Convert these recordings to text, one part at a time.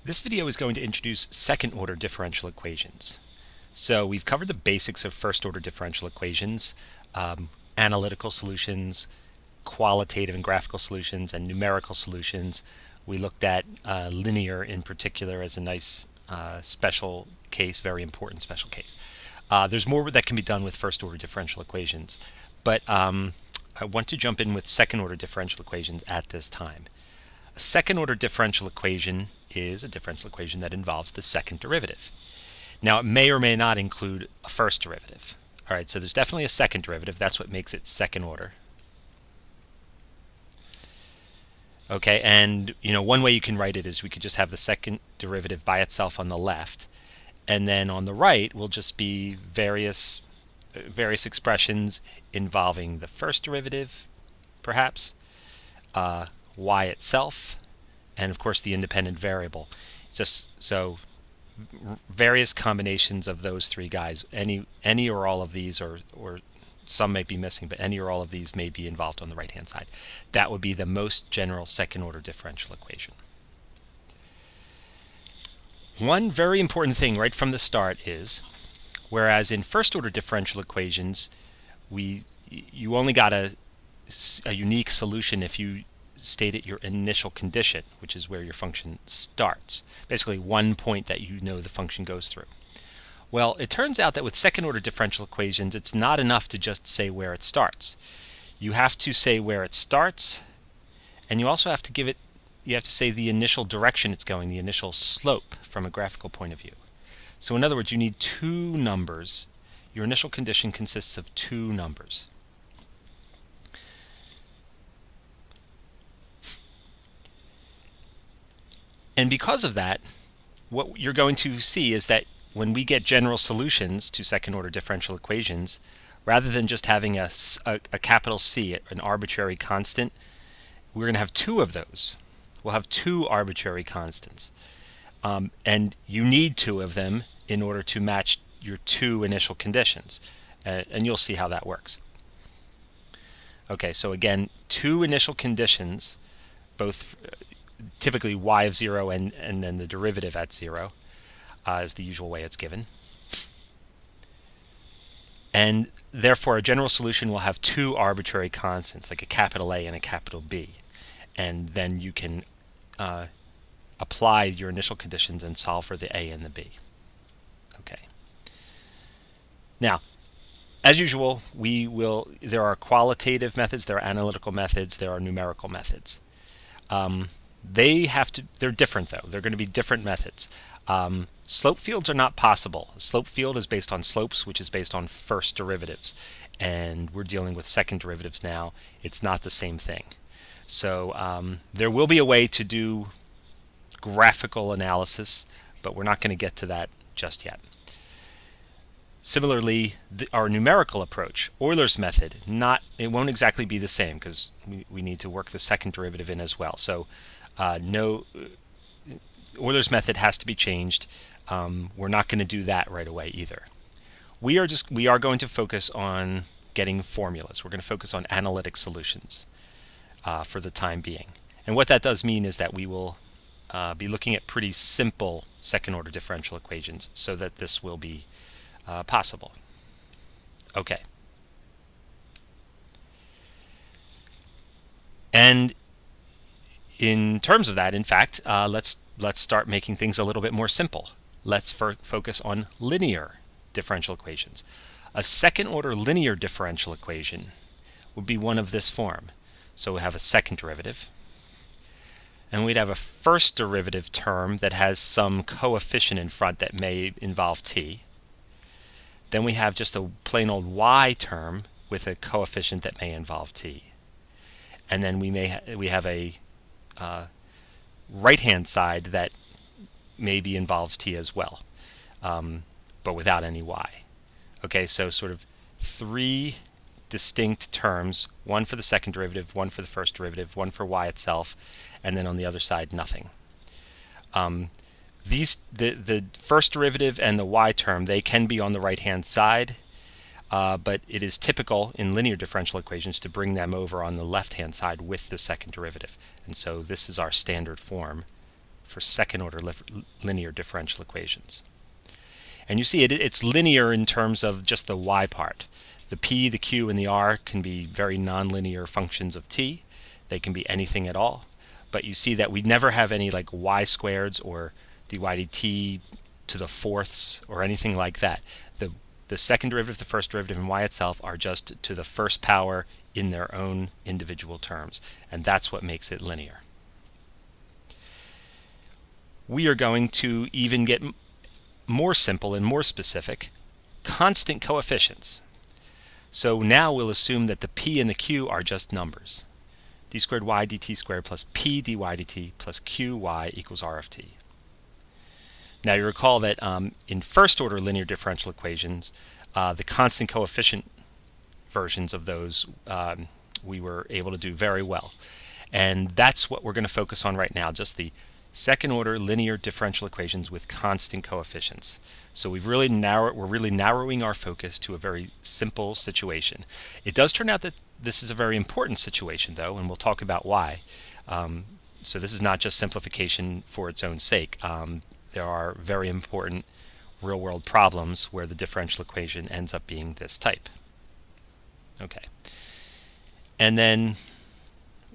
This video is going to introduce second-order differential equations. So we've covered the basics of first-order differential equations, analytical solutions, qualitative and graphical solutions, and numerical solutions. We looked at linear in particular as a nice special case, very important special case. There's more that can be done with first-order differential equations, but I want to jump in with second-order differential equations at this time. A second-order differential equation is a differential equation that involves the second derivative. Now, it may or may not include a first derivative. All right, so there's definitely a second derivative. That's what makes it second order. Okay, and one way you can write it is we could just have the second derivative by itself on the left, and then on the right will just be various expressions involving the first derivative, perhaps, y itself, and of course the independent variable. Just so various combinations of those three guys, any or all of these, or some might be missing, but any or all of these may be involved on the right hand side. That would be the most general second order differential equation. One very important thing right from the start is, whereas in first order differential equations you only got a unique solution if you stated your initial condition, which is where your function starts. Basically one point that the function goes through. Well, it turns out that with second order differential equations, it's not enough to just say where it starts. You have to say where it starts, and you also have to say the initial direction it's going, the initial slope from a graphical point of view. So in other words, you need two numbers. Your initial condition consists of two numbers. And because of that, what you're going to see is that when we get general solutions to second-order differential equations, rather than just having a capital C, an arbitrary constant, we're going to have two of those. We'll have two arbitrary constants. And you need two of them in order to match your two initial conditions. And you'll see how that works. Okay, so again, two initial conditions, both typically y of 0 and then the derivative at 0 is the usual way it's given. And therefore a general solution will have two arbitrary constants, like a capital A and a capital B. And then you can apply your initial conditions and solve for the A and the B. Okay. Now, as usual, there are qualitative methods, there are analytical methods, there are numerical methods. They're different though. They're going to be different methods. Slope fields are not possible. A slope field is based on slopes, which is based on first derivatives. And we're dealing with second derivatives now. It's not the same thing. So there will be a way to do graphical analysis, but we're not going to get to that just yet. Similarly, our numerical approach, Euler's method, it won't exactly be the same because we need to work the second derivative in as well. So Euler's method has to be changed. We're not going to do that right away either. We are going to focus on getting formulas. We're going to focus on analytic solutions for the time being. And what that does mean is that we will be looking at pretty simple second-order differential equations so that this will be possible. Okay. And in terms of that, in fact, let's start making things a little bit more simple. Let's focus on linear differential equations. A second-order linear differential equation would be one of this form. So we have a second derivative, and we'd have a first derivative term that has some coefficient in front that may involve t. Then we have just a plain old y term with a coefficient that may involve t. And then we have a right-hand side that maybe involves t as well, but without any y. Okay, so sort of three distinct terms, one for the second derivative, one for the first derivative, one for y itself, and then on the other side nothing. The first derivative and the y term, they can be on the right-hand side, but it is typical in linear differential equations to bring them over on the left-hand side with the second derivative. And so this is our standard form for second-order linear differential equations. And you see it's linear in terms of just the y part. The p, the q, and the r can be very nonlinear functions of t. They can be anything at all. But you see that we never have any like y squareds or dy dt to the fourths or anything like that. The second derivative, the first derivative, and y itself are just to the first power in their own individual terms. And that's what makes it linear. We are going to even get more simple and more specific, constant coefficients. So now we'll assume that the p and the q are just numbers. d squared y dt squared plus p dy dt plus qy equals r of t. Now you recall that in first order linear differential equations, the constant coefficient versions of those we were able to do very well. And that's what we're going to focus on right now, just the second order linear differential equations with constant coefficients. So we're really narrowing our focus to a very simple situation. It does turn out that this is a very important situation though, and we'll talk about why. So this is not just simplification for its own sake. There are very important real-world problems where the differential equation ends up being this type. Okay. And then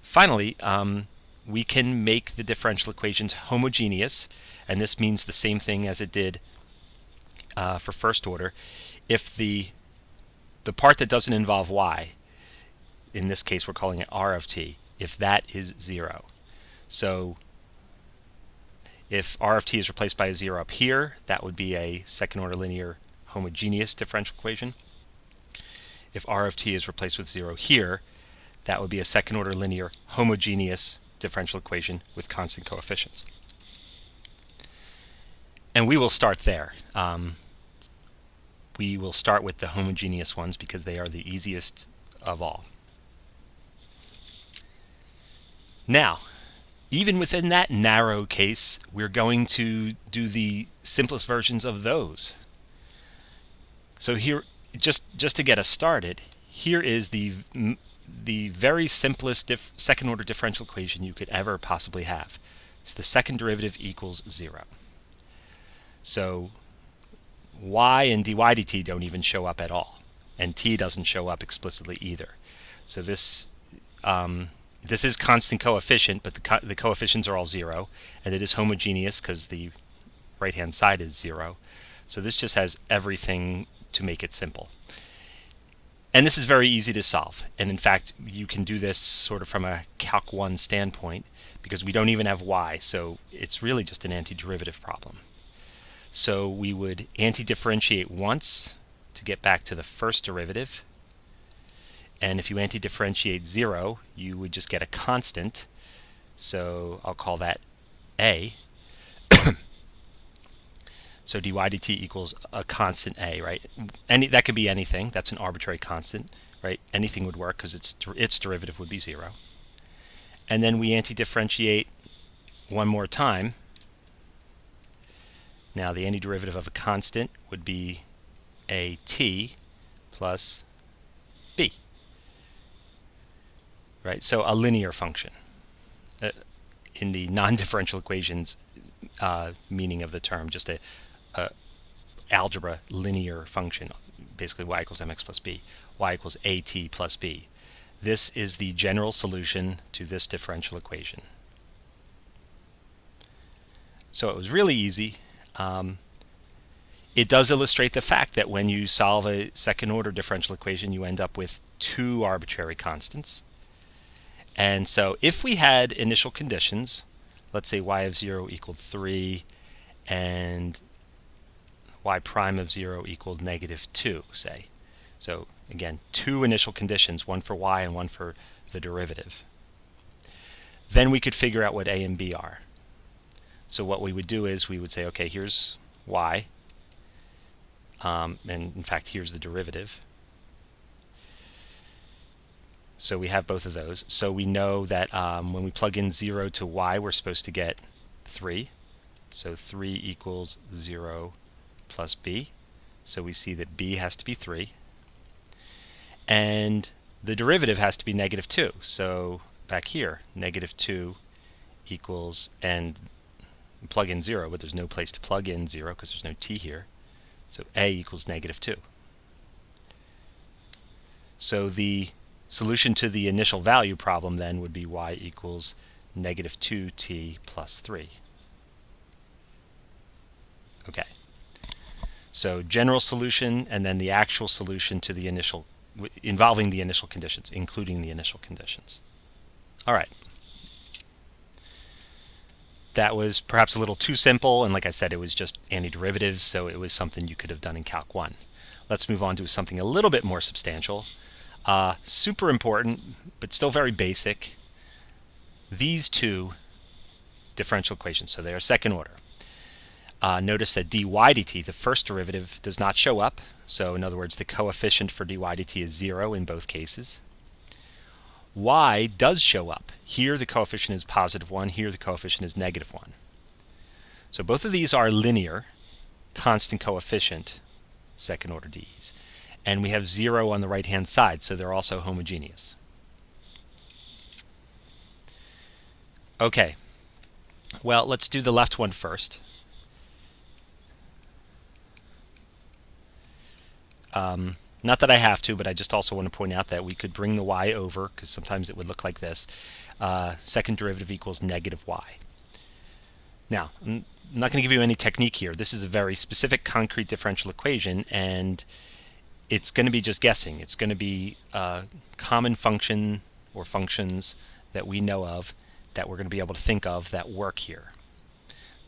finally, we can make the differential equations homogeneous, and this means the same thing as it did for first order. If the part that doesn't involve y, in this case we're calling it r of t, if that is 0. So if r of t is replaced by a 0 up here, that would be a second order linear homogeneous differential equation. If r of t is replaced with 0 here, that would be a second order linear homogeneous differential equation with constant coefficients. And we will start there. We will start with the homogeneous ones because they are the easiest of all. Now, even within that narrow case, we're going to do the simplest versions of those. So here, just to get us started, here is the very simplest second order differential equation you could ever possibly have. So the second derivative equals 0. So y and dy dt don't even show up at all, and t doesn't show up explicitly either. So this is constant coefficient, but the coefficients are all 0, and it is homogeneous because the right-hand side is 0. So this just has everything to make it simple. And this is very easy to solve. And in fact, you can do this sort of from a Calc 1 standpoint because we don't even have y, so it's really just an antiderivative problem. So we would antidifferentiate once to get back to the first derivative. And if you antidifferentiate 0, you would just get a constant. So I'll call that a. So dy dt equals a constant a, right? That could be anything. That's an arbitrary constant, right? Anything would work because its derivative would be 0. And then we antidifferentiate one more time. Now the antiderivative of a constant would be a t plus b, right? So a linear function in the non-differential equations meaning of the term, just a algebra linear function, basically y equals mx plus b, y equals at plus b. This is the general solution to this differential equation. So it was really easy. It does illustrate the fact that when you solve a second order differential equation, you end up with 2 arbitrary constants. And so if we had initial conditions, let's say y of 0 equaled 3 and y prime of 0 equaled -2, say. So again, 2 initial conditions, one for y and one for the derivative. Then we could figure out what a and b are. So what we would do is we would say, okay, here's y, and in fact here's the derivative. So we have both of those. So we know that when we plug in 0 to y, we're supposed to get 3. So 3 equals 0 plus b. So we see that b has to be 3. And the derivative has to be -2. So back here, -2 equals, and plug in 0, but there's no place to plug in 0 because there's no t here. So a equals -2. So the solution to the initial value problem then would be y equals -2t plus 3. Okay. So general solution and then the actual solution to the initial, involving the initial conditions, including the initial conditions. All right. That was perhaps a little too simple, and like I said, it was just antiderivatives, so it was something you could have done in Calc 1. Let's move on to something a little bit more substantial. Super important, but still very basic. These two differential equations, so they are second order. Notice that dy dt, the first derivative, does not show up. So in other words, the coefficient for dy dt is 0 in both cases. Y does show up. Here the coefficient is +1, here the coefficient is -1. So both of these are linear, constant coefficient, second order d's. And we have 0 on the right-hand side, so they're also homogeneous. Okay, well, let's do the left one first. Not that I have to, but I just also want to point out that we could bring the y over, because sometimes it would look like this. Second derivative equals -y. Now, I'm not going to give you any technique here. This is a very specific concrete differential equation, and it's going to be just guessing. It's going to be a common function or functions that we know of that we're going to be able to think of that work here.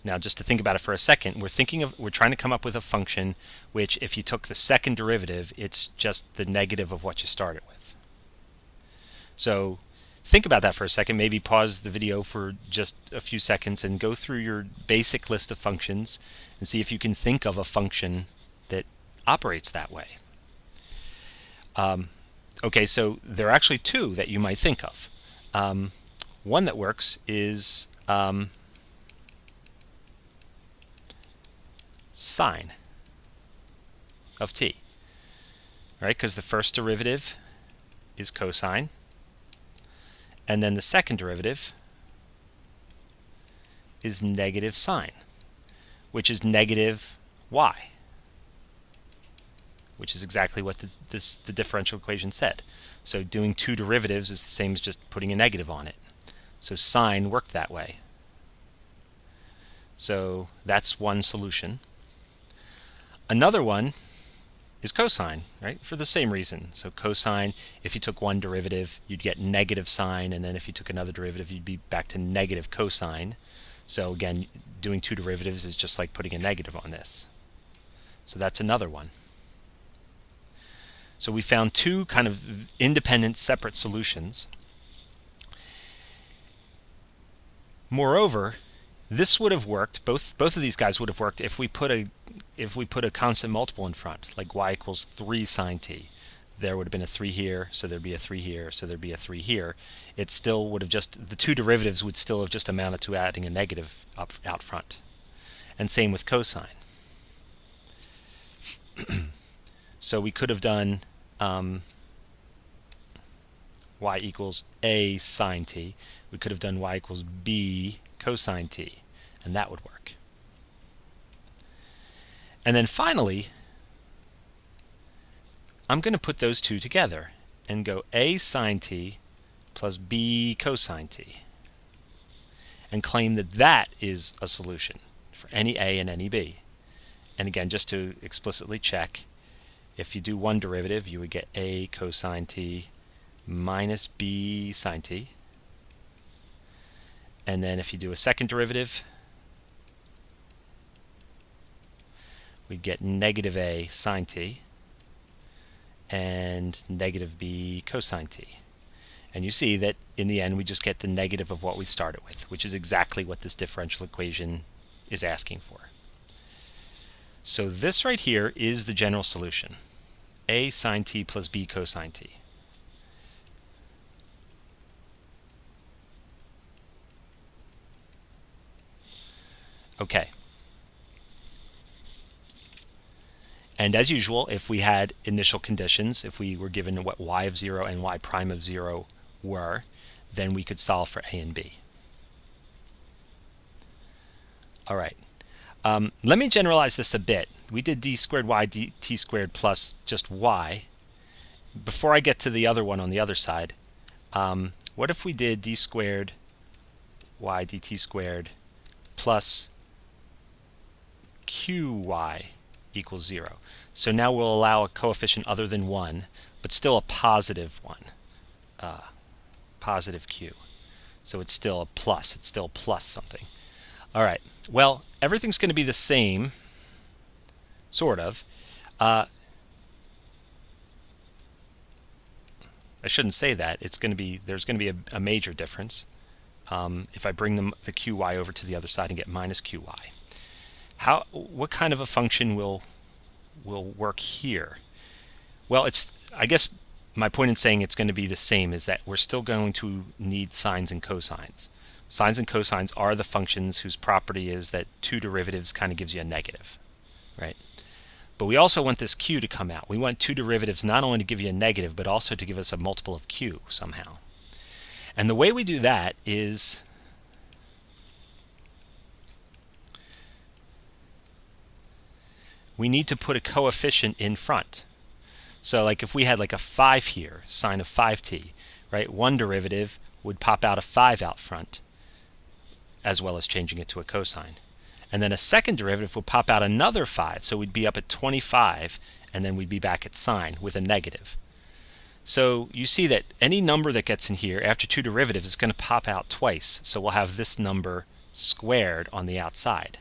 Now, just to think about it for a second, we're trying to come up with a function which, if you took the second derivative, it's just the negative of what you started with. So think about that for a second. Maybe pause the video for just a few seconds and go through your basic list of functions and see if you can think of a function that operates that way. Okay, so there are actually two that you might think of. One that works is sine of t, right? Because the first derivative is cosine, and then the second derivative is negative sine, which is negative y, which is exactly what the differential equation said. So doing two derivatives is the same as just putting a negative on it. So sine worked that way. So that's one solution. Another one is cosine, right? For the same reason. So cosine, if you took one derivative, you'd get negative sine, and then if you took another derivative, you'd be back to negative cosine. So again, doing two derivatives is just like putting a negative on this. So that's another one. So we found two kind of independent, separate solutions. Moreover, this would have worked. Both of these guys would have worked if we put a constant multiple in front, like y equals 3 sine t. There would have been a 3 here, so there'd be a 3 here, so there'd be a 3 here. It still would have just, the two derivatives would still have just amounted to adding a negative out front. And same with cosine. So we could have done y equals a sine t. We could have done y equals b cosine t, and that would work. And then finally, I'm going to put those two together and go a sine t plus b cosine t, and claim that that is a solution for any a and any b. And again, just to explicitly check, if you do one derivative, you would get a cosine t minus b sine t. And then if you do a second derivative, we'd get negative a sine t and negative b cosine t. And you see that in the end we just get the negative of what we started with, which is exactly what this differential equation is asking for. So this right here is the general solution, a sine t plus b cosine t. Okay. And as usual, if we had initial conditions, if we were given what y of 0 and y prime of 0 were, then we could solve for a and b. All right. Let me generalize this a bit. We did d squared y dt squared plus just y. Before I get to the other one on the other side, what if we did d squared y dt squared plus qy equals 0? So now we'll allow a coefficient other than 1, but still a positive one, positive q. So it's still a plus. It's still plus something. All right. Well, everything's going to be the same, sort of. I shouldn't say that. It's going to be there's going to be a major difference if I bring the qy over to the other side and get minus qy. What kind of a function will work here? Well, I guess my point in saying it's going to be the same is that we're still going to need sines and cosines. Sines and cosines are the functions whose property is that two derivatives kind of gives you a negative, right? But we also want this q to come out. We want two derivatives not only to give you a negative, but also to give us a multiple of q somehow. And the way we do that is we need to put a coefficient in front. So like if we had like a 5 here, sine of 5t, right? One derivative would pop out a 5 out front, as well as changing it to a cosine. And then a second derivative would pop out another 5, so we'd be up at 25, and then we'd be back at sine with a negative. So you see that any number that gets in here after two derivatives is going to pop out twice, so we'll have this number squared on the outside.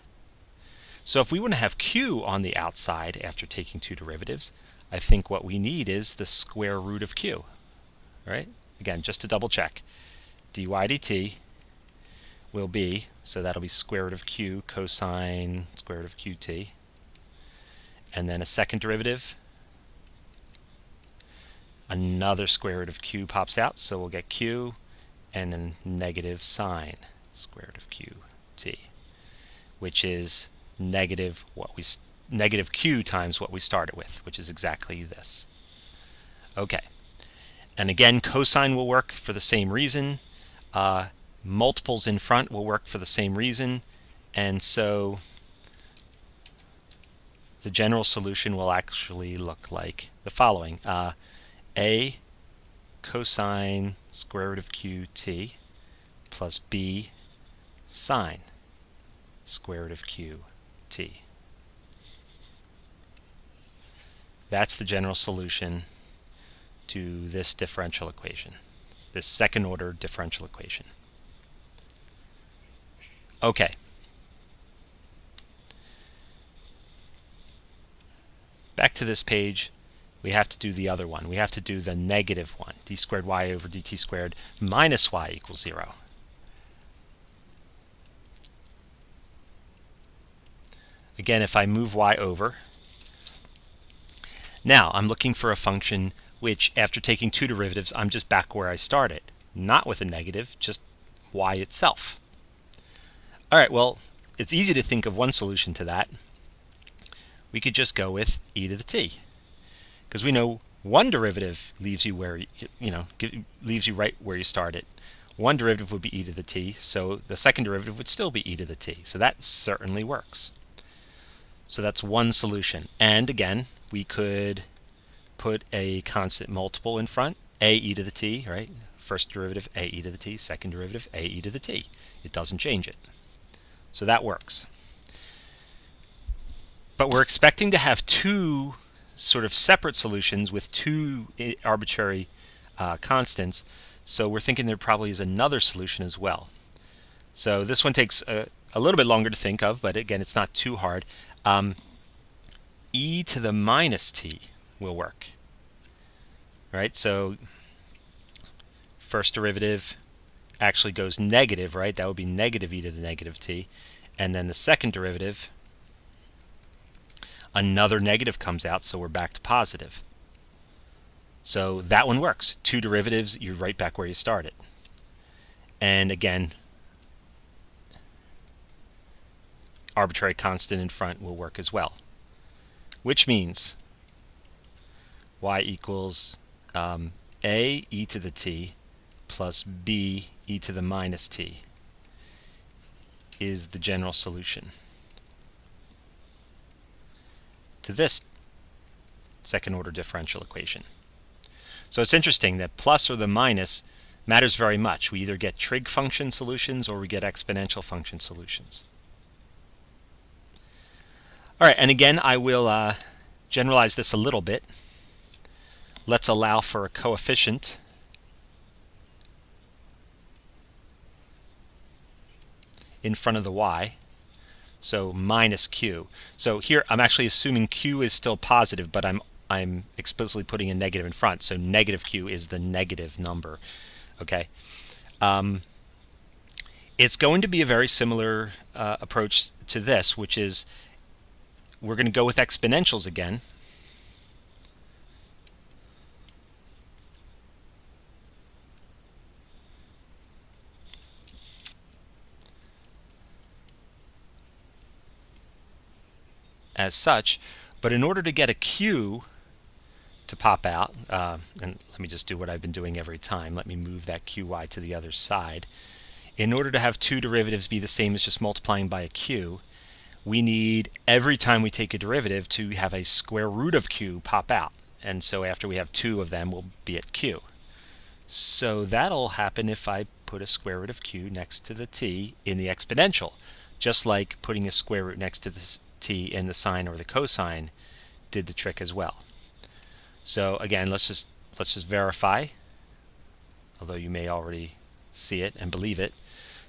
So if we want to have q on the outside after taking two derivatives, I think what we need is the square root of q, right? Again, just to double check, dy dt will be, so that'll be square root of q cosine square root of qt, and then a second derivative, another square root of q pops out, so we'll get q, and then negative sine square root of qt, which is negative q times what we started with, which is exactly this. Okay, and again, cosine will work for the same reason. Multiples in front will work for the same reason, and so the general solution will actually look like the following. A cosine square root of qt plus b sine square root of qt. That's the general solution to this differential equation, this second order differential equation. Okay. Back to this page, we have to do the other one. We have to do the negative one, d squared y over dt squared minus y equals 0. Again, if I move y over, now I'm looking for a function which, after taking two derivatives, I'm just back where I started. Not with a negative, just y itself. All right, well, it's easy to think of one solution to that. We could just go with e to the t, because we know one derivative leaves you where leaves you right where you started. One derivative would be e to the t, so the second derivative would still be e to the t. So that certainly works. So that's one solution. And again, we could put a constant multiple in front, a e to the t, right? First derivative, a e to the t. Second derivative, a e to the t. It doesn't change it. So that works. But we're expecting to have two sort of separate solutions with two arbitrary constants. So we're thinking there probably is another solution as well. So this one takes a little bit longer to think of, but again, it's not too hard. E to the minus t will work. Right? So first derivative actually goes negative, right? That would be negative e to the negative t. And then the second derivative, another negative comes out, so we're back to positive. So that one works. Two derivatives, you're right back where you started. And again, arbitrary constant in front will work as well. Which means y equals a e to the t plus b e to the minus t is the general solution to this second order differential equation. So it's interesting that plus or the minus matters very much. We either get trig function solutions or we get exponential function solutions. All right, and again, I will generalize this a little bit. Let's allow for a coefficient in front of the y, so minus q. So here I'm actually assuming q is still positive, but I'm explicitly putting a negative in front, so negative q is the negative number. Okay. It's going to be a very similar approach to this, which is we're going to go with exponentials again. As such, but in order to get a q to pop out, and let me just do what I've been doing every time. Let me move that qy to the other side. In order to have two derivatives be the same as just multiplying by a q, we need, every time we take a derivative, to have a square root of q pop out. And so after we have two of them, we'll be at q. So that'll happen if I put a square root of q next to the t in the exponential, just like putting a square root next to the t in the sine or the cosine did the trick as well. So again, let's just verify, although you may already see it and believe it.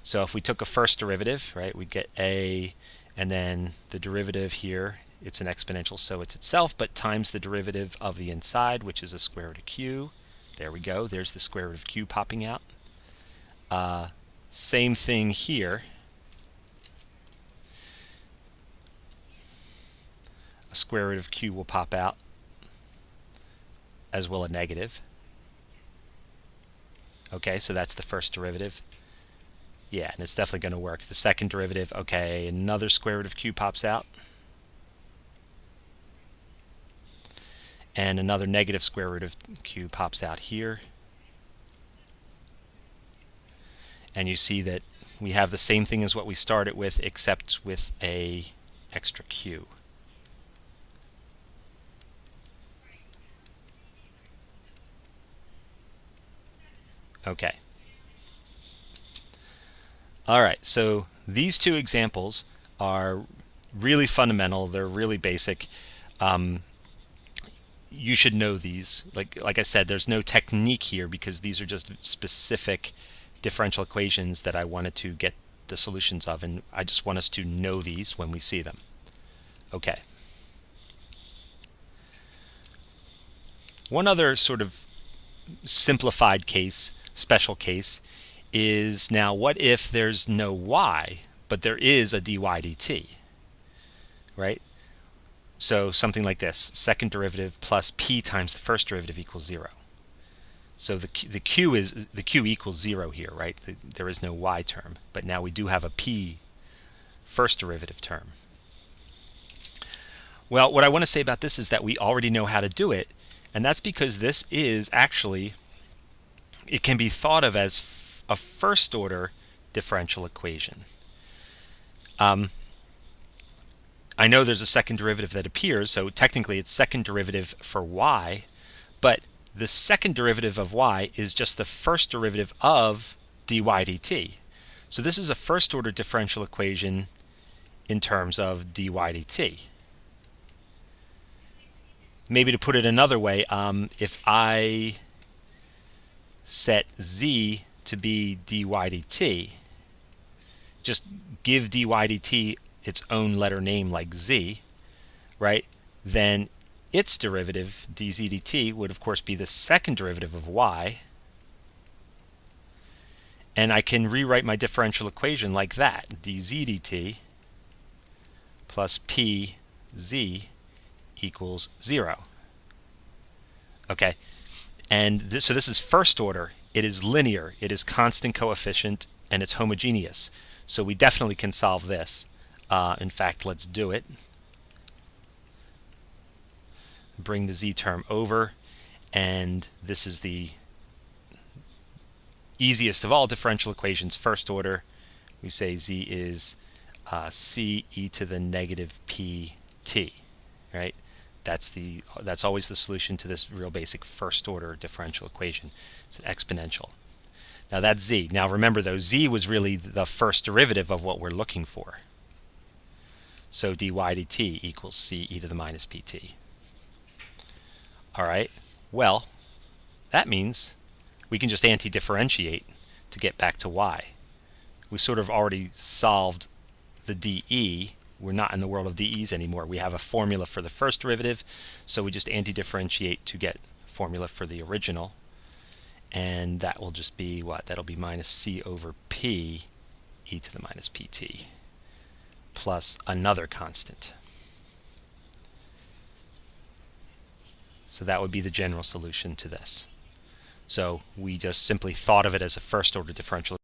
So if we took a first derivative, right, we'd get a, and then the derivative here, it's an exponential, so it's itself, but times the derivative of the inside, which is a square root of q. There we go. There's the square root of q popping out. Same thing here. A square root of q will pop out, as well a negative. Okay, so that's the first derivative. Yeah, and it's definitely going to work. The second derivative, okay, another square root of q pops out. And another negative square root of q pops out here. And you see that we have the same thing as what we started with, except with a extra q. Okay. All right, so these two examples are really fundamental. They're really basic. You should know these. Like I said, there's no technique here because these are just specific differential equations that I wanted to get the solutions of, and I just want us to know these when we see them. Okay. One other sort of simplified case, special case, is now what if there's no y, but there is a dy dt, right? So something like this, second derivative plus p times the first derivative equals 0. So the q equals 0 here, right? There is no y term, but now we do have a p first derivative term. Well, what I want to say about this is that we already know how to do it, and that's because this is actually, it can be thought of as a first order differential equation. I know there's a second derivative that appears, so technically it's second derivative for y, but the second derivative of y is just the first derivative of dy dt. So this is a first order differential equation in terms of dy dt. Maybe to put it another way, if I set z to be dy dt, just give dy dt its own letter name like z, right? Then its derivative, dz dt, would of course be the second derivative of y. And I can rewrite my differential equation like that, dz dt plus pz equals 0. Okay, and so this is first order. It is linear, it is constant coefficient, and it's homogeneous. So we definitely can solve this. In fact, let's do it. Bring the z term over, and this is the easiest of all differential equations, first order. We say z is c e to the negative pt, right? That's always the solution to this real basic first order differential equation. It's an exponential. Now that's z. Now remember though, z was really the first derivative of what we're looking for. So dy dt equals c e to the minus pt. All right, well, that means we can just anti-differentiate to get back to y. We sort of already solved the dE. We're not in the world of dE's anymore. We have a formula for the first derivative, so we just anti-differentiate to get formula for the original. And that will just be what? That'll be minus c over p e to the minus pt plus another constant. So that would be the general solution to this. So we just simply thought of it as a first order differential